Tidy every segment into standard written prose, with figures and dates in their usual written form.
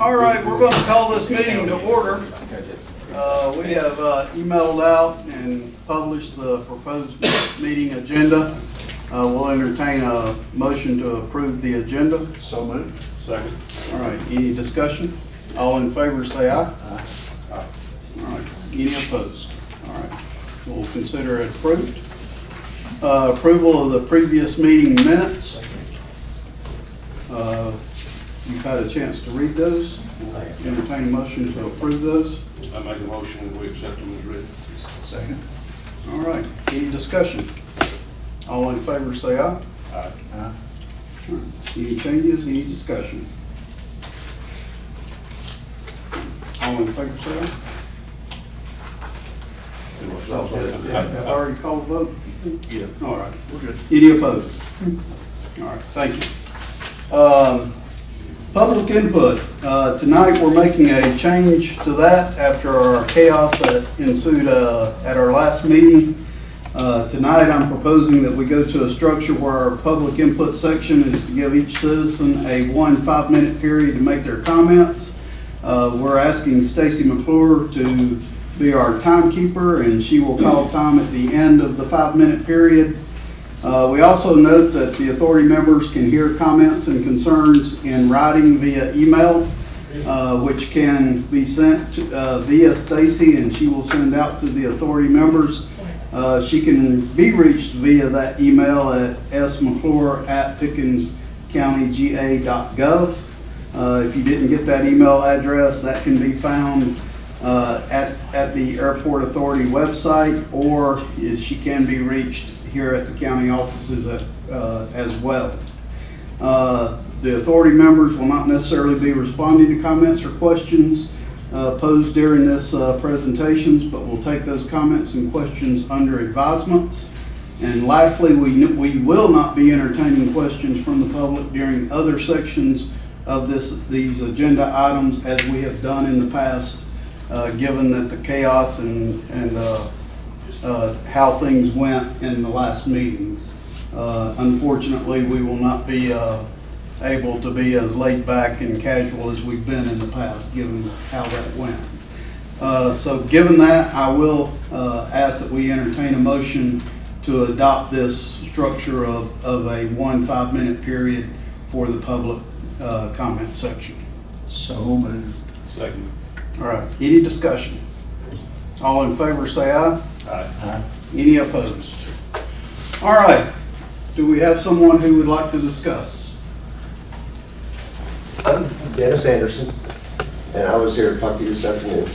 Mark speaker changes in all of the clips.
Speaker 1: All right, we're going to call this meeting to order. We have emailed out and published the proposed meeting agenda. We'll entertain a motion to approve the agenda.
Speaker 2: So moved. Second.
Speaker 1: All right, any discussion? All in favor say aye.
Speaker 2: Aye.
Speaker 1: All right, any opposed? All right, we'll consider it approved. Approval of the previous meeting minutes. You've had a chance to read those. We'll entertain a motion to approve those.
Speaker 2: I make a motion that we accept them as written.
Speaker 1: Second. All right, any discussion? All in favor say aye.
Speaker 2: Aye.
Speaker 1: Aye. All right. Any changes, any discussion? All in favor say aye. I've already called the vote.
Speaker 2: Yeah.
Speaker 1: All right, we're good. Any opposed? All right, thank you. Public input. Tonight we're making a change to that after our chaos that ensued at our last meeting. Tonight I'm proposing that we go to a structure where our public input section is to give each citizen a 5-minute period to make their comments. We're asking Stacy McClure to be our timekeeper, and she will call time at the end of the 5-minute period. We also note that the authority members can hear comments and concerns in writing via email, which can be sent via Stacy, and she will send out to the authority members. She can be reached via that email at smcclure@pickenscountyga.gov. If you didn't get that email address, that can be found at the Airport Authority website, or she can be reached here at the county offices as well. The authority members will not necessarily be responding to comments or questions posed during this presentations, but we'll take those comments and questions under advisements. And lastly, we will not be entertaining questions from the public during other sections of these agenda items, as we have done in the past, given that the chaos and how things went in the last meetings. Unfortunately, we will not be able to be as laid back and casual as we've been in the past, given how that went. So given that, I will ask that we entertain a motion to adopt this structure of a 5-minute period for the public comment section.
Speaker 2: So moved. Second.
Speaker 1: All right, any discussion? All in favor say aye.
Speaker 2: Aye. Aye.
Speaker 1: Any opposed? All right, do we have someone who would like to discuss?
Speaker 3: I'm Dennis Anderson, and I was here to talk to you this afternoon.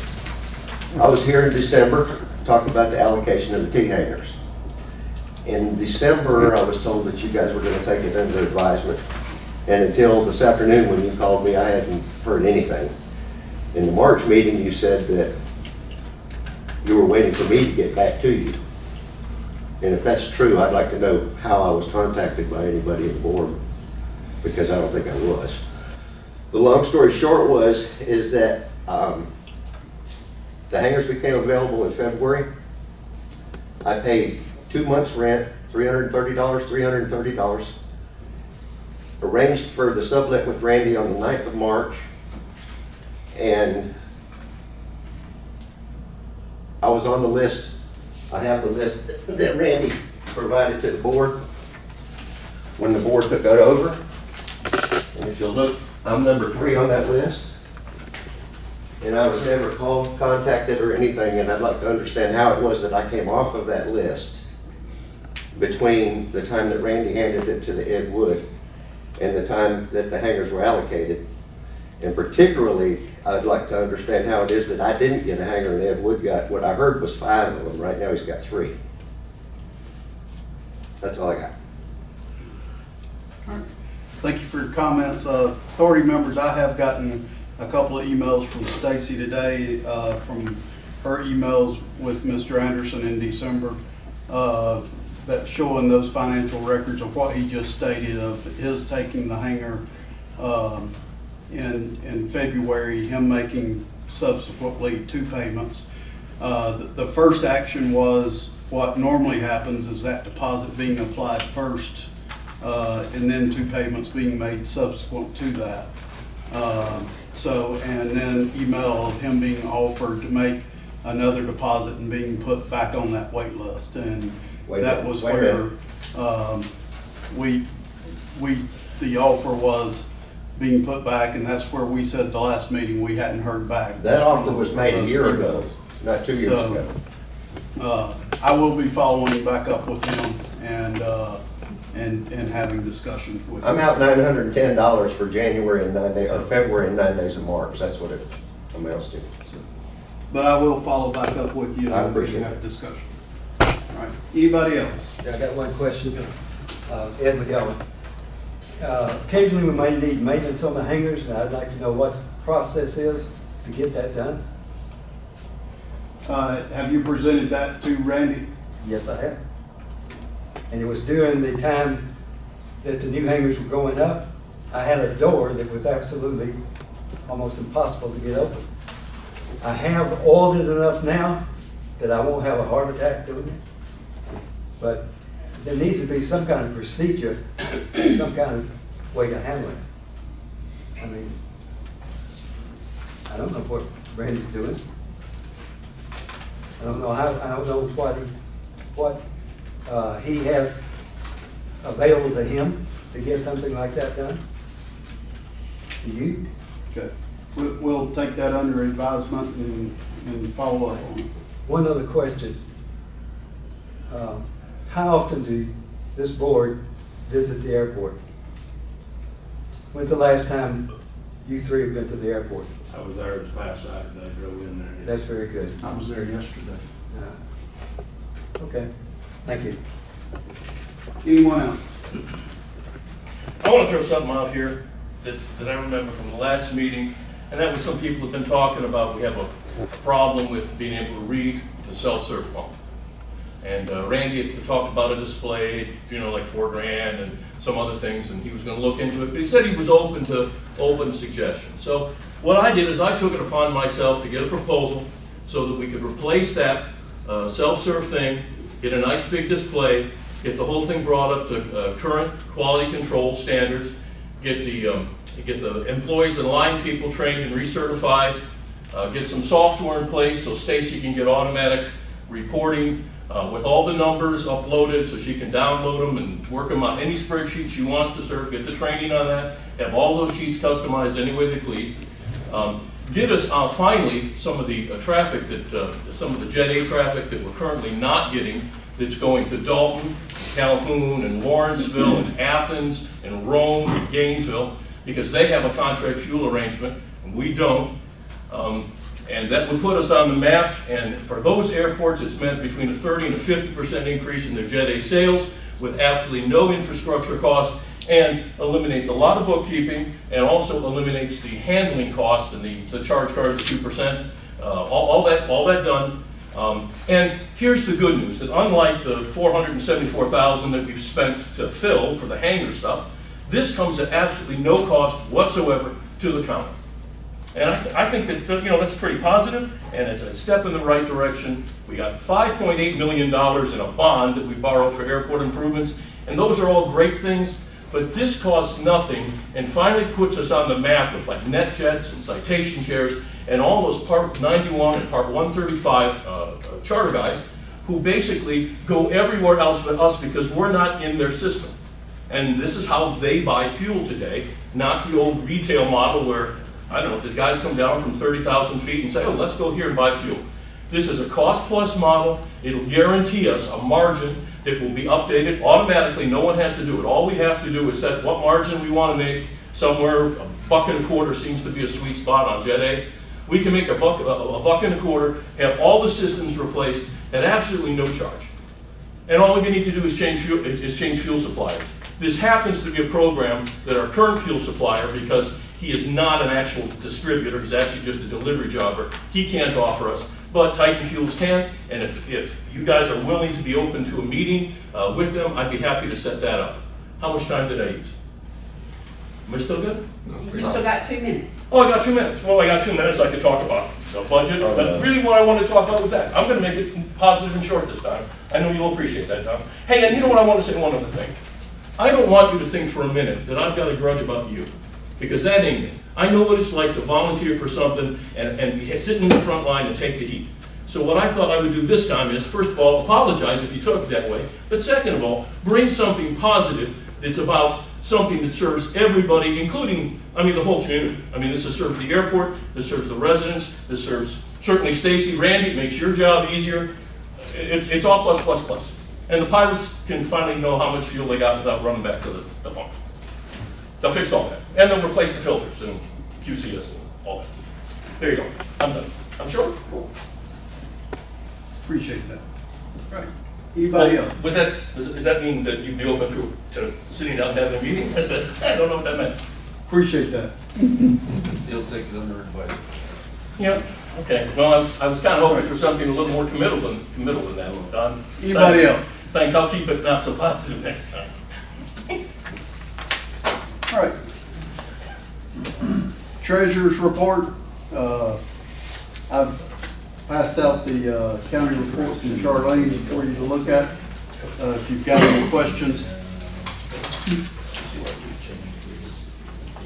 Speaker 3: I was here in December talking about the allocation of the T-hangers. In December, I was told that you guys were going to take it under advisement, and until this afternoon when you called me, I hadn't heard anything. In the March meeting, you said that you were waiting for me to get back to you. And if that's true, I'd like to know how I was contacted by anybody on the board, because I don't think I was. The long story short is that the hangars became available in February. I paid 2 months rent, $330. Arranged for the sublet with Randy on the 9th of March. And I was on the list. I have the list that Randy provided to the board when the board took that over. And if you'll look, I'm number 3 on that list. And I was never called, contacted, or anything, and I'd like to understand how it was that I came off of that list between the time that Randy handed it to the Ed Wood and the time that the hangars were allocated. And particularly, I'd like to understand how it is that I didn't get a hanger and Ed Wood got. What I heard was 5 of them. Right now he's got 3. That's all I got.
Speaker 1: All right. Thank you for your comments. Authority members, I have gotten a couple of emails from Stacy today from her emails with Mr. Anderson in December that's showing those financial records of what he just stated of his taking the hanger in February, him making subsequently 2 payments. The first action was what normally happens is that deposit being applied first and then 2 payments being made subsequent to that. And then email of him being offered to make another deposit and being put back on that wait list. And that was where the offer was being put back, and that's where we said the last meeting we hadn't heard back.
Speaker 3: That offer was made a year ago, not 2 years ago.
Speaker 1: I will be following back up with him and having discussions with him.
Speaker 3: I'm out $910 for January and 9 days, or February and 9 days of March. That's what it amounts to.
Speaker 1: But I will follow back up with you
Speaker 3: I
Speaker 1: and we
Speaker 3: appreciate
Speaker 1: can have
Speaker 3: it.
Speaker 1: a discussion. All right. Anybody else?
Speaker 4: Yeah, I got one question. Ed McGowan. Occasionally we may need maintenance on the hangars, and I'd like to know what the process is to get that done.
Speaker 1: Have you presented that to Randy?
Speaker 4: Yes, I have. And it was during the time that the new hangars were going up. I had a door that was absolutely almost impossible to get open. I have oiled it enough now that I won't have a heart attack doing it. But there needs to be some kind of procedure, some kind of way to handle it. I mean, I don't know what Randy's doing. I don't know what he has available to him to get something like that done. Do you?
Speaker 1: Okay. We'll take that under advisement and follow up on it.
Speaker 4: One other question. How often do this board visit the airport? When's the last time you three have been to the airport?
Speaker 2: I was there this past Saturday, I drove in there.
Speaker 4: That's very good.
Speaker 1: I was there yesterday.
Speaker 4: Okay, thank you.
Speaker 1: Anyone else?
Speaker 5: I want to throw something out here that I remember from the last meeting, and that was some people have been talking about we have a problem with being able to read the self-serve pump. And Randy had talked about a display, like $4,000 and some other things, and he was going to look into it, but he said he was open to suggestions. So what I did is I took it upon myself to get a proposal so that we could replace that self-serve thing, get a nice big display, get the whole thing brought up to current quality control standards, get the employees and line people trained and recertified, get some software in place so Stacy can get automatic reporting with all the numbers uploaded so she can download them and work them on any spreadsheet she wants to serve, get the training on that, have all those sheets customized any way they please. Get us finally some of the traffic some of the Jet A traffic that we're currently not getting, that's going to Dalton, Calhoun, and Lawrenceville, and Athens, and Rome, and Gainesville, because they have a contract fuel arrangement, and we don't. And that would put us on the map, and for those airports, it's meant between a 30 and a 50% increase in their Jet A sales, with absolutely no infrastructure costs, and eliminates a lot of bookkeeping, and also eliminates the handling costs and the charge card of 2%, all that done. And here's the good news, that unlike the $474,000 that we've spent to fill for the hangar stuff, this comes at absolutely no cost whatsoever to the county. And I think that that's pretty positive, and it's a step in the right direction. We got $5.8 million in a bond that we borrowed for airport improvements, and those are all great things, but this costs nothing and finally puts us on the map with like NetJets and citation shares and all those Part 91 and Part 135 charter guys who basically go everywhere else but us because we're not in their system. And this is how they buy fuel today, not the old retail model where, I don't know, the guys come down from 30,000 feet and say, oh, let's go here and buy fuel. This is a cost-plus model. It'll guarantee us a margin that will be updated automatically. No one has to do it. All we have to do is set what margin we want to make. Somewhere $1.25 seems to be a sweet spot on Jet A. We can make $1.25, have all the systems replaced at absolutely no charge. And all we need to do is change fuel suppliers. This happens to be a program that our current fuel supplier, because he is not an actual distributor, he's actually just a delivery jobber, he can't offer us, but Titan Fuels can, and if you guys are willing to be open to a meeting with them, I'd be happy to set that up. How much time did I use? Am I still good?
Speaker 6: You still got 2 minutes.
Speaker 5: Oh, I got 2 minutes. Well, I got 2 minutes, I could talk about the budget, but really what I wanted to talk about was that. I'm gonna make it positive and short this time. I know you'll appreciate that, Tom. Hey, and you know what, I want to say one other thing. I don't want you to think for a minute that I've got a grudge about you. because that ain't it. I know what it's like to volunteer for something and be sitting in the front line and take the heat. So what I thought I would do this time is, first of all, apologize if you took it that way, but second of all, bring something positive that's about something that serves everybody, including, the whole community. This serves the airport, this serves the residents, this serves certainly Stacy, Randy, it makes your job easier. It's all plus, plus, plus. And the pilots can finally know how much fuel they got without running back to the pump. They'll fix all that. And they'll replace the filters and QCS and all that. There you go. I'm done. I'm sure.
Speaker 1: Appreciate that. All right. Anybody else?
Speaker 5: With that, does that mean that you'd be open to sitting down and having a meeting? I said, I don't know what that meant.
Speaker 1: Appreciate that.
Speaker 7: He'll take it under advice.
Speaker 5: Yeah, okay. Well, I was kind of hoping for something a little more committal than that, Don.
Speaker 1: Anybody
Speaker 5: Thanks.
Speaker 1: else?
Speaker 5: Thanks, I'll keep it not so positive next time.
Speaker 1: All right. Treasurer's report. I've passed out the county reports from Charlene for you to look at. If you've got any questions.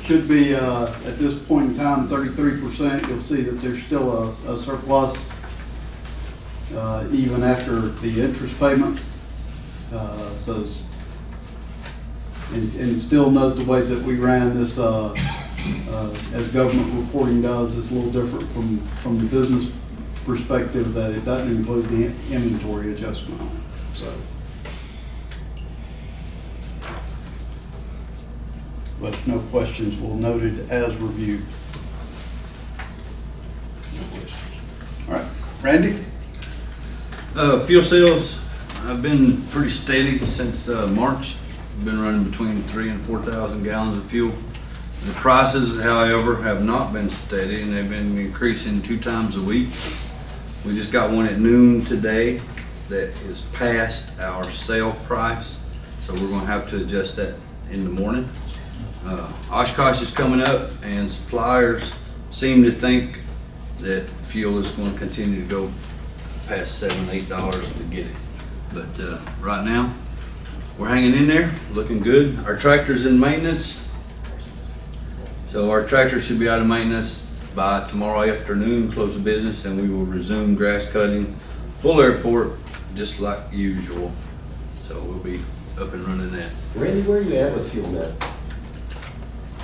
Speaker 1: Should be, at this point in time, 33%. You'll see that there's still a surplus even after the interest payment. And still note the way that we ran this, as government reporting does, it's a little different from the business perspective, that it doesn't include the inventory adjustment on it, so. But if no questions, we'll note it as reviewed. All right, Randy?
Speaker 7: Fuel sales, I've been pretty steady since March. Been running between 3,000 and 4,000 gallons of fuel. The prices, however, have not been steady, and they've been increasing 2 times a week. We just got one at noon today that is past our sale price, so we're going to have to adjust that in the morning. Oshkosh is coming up, and suppliers seem to think that fuel is going to continue to go past $7, $8 to get it. But right now, we're hanging in there, looking good. Our tractor's in maintenance, so our tractor should be out of maintenance by tomorrow afternoon, close the business, and we will resume grass cutting, full airport, just like usual. So we'll be up and running that.
Speaker 3: Randy, where are you at with fuel now?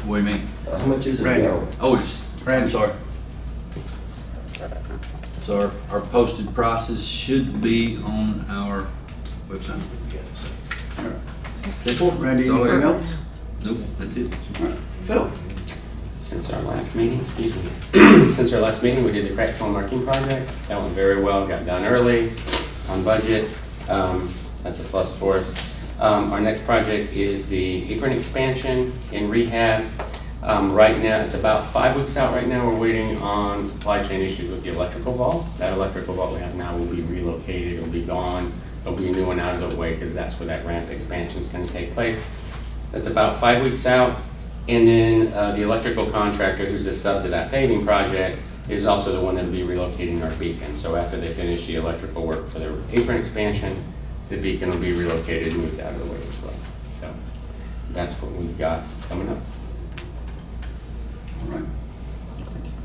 Speaker 7: What do you mean?
Speaker 3: How much is it
Speaker 1: Randy.
Speaker 3: now?
Speaker 7: Oh, it's, I'm sorry. So our posted prices should be on our website.
Speaker 1: All right. Randy,
Speaker 7: That's all I
Speaker 1: anything
Speaker 7: have.
Speaker 1: else?
Speaker 7: Nope, that's it.
Speaker 1: All right, Phil?
Speaker 8: Since our last meeting, since our last meeting, we did the crack ceiling marking project. That went very well, got done early, on budget. That's a plus for us. Our next project is the apron expansion in Rehab. Right now, it's about 5 weeks out right now. We're waiting on supply chain issues with the electrical vault. That electrical vault we have now will be relocated, it'll be gone. There'll be a new one out of the way because that's where that ramp expansion is going to take place. That's about 5 weeks out. And then the electrical contractor, who's a sub to that paving project, is also the one that will be relocating our beacon. So after they finish the electrical work for their apron expansion, the beacon will be relocated and moved out of the way as well. So that's what we've got coming up.
Speaker 1: All right.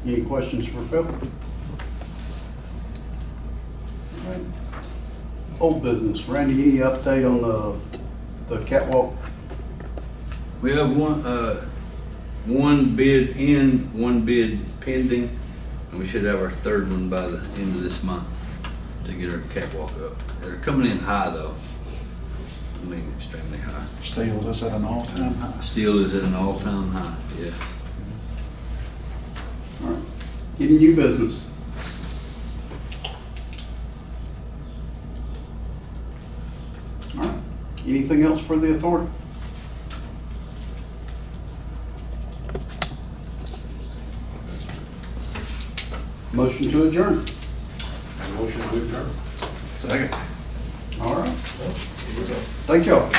Speaker 1: Any questions for Phil? All right. Old business. Randy, any update on the catwalk?
Speaker 7: We have one bid in, one bid pending, and we should have our third one by the end of this month to get our catwalk up. They're coming in high though. I mean, extremely high.
Speaker 9: Steel is at an all-time high.
Speaker 7: Steel is at an all-time high, yeah.
Speaker 1: All right. Any new business? All right. Anything else for the authority? Motion to adjourn.
Speaker 7: Motion to adjourn.
Speaker 9: Second.
Speaker 1: All right. Thank y'all.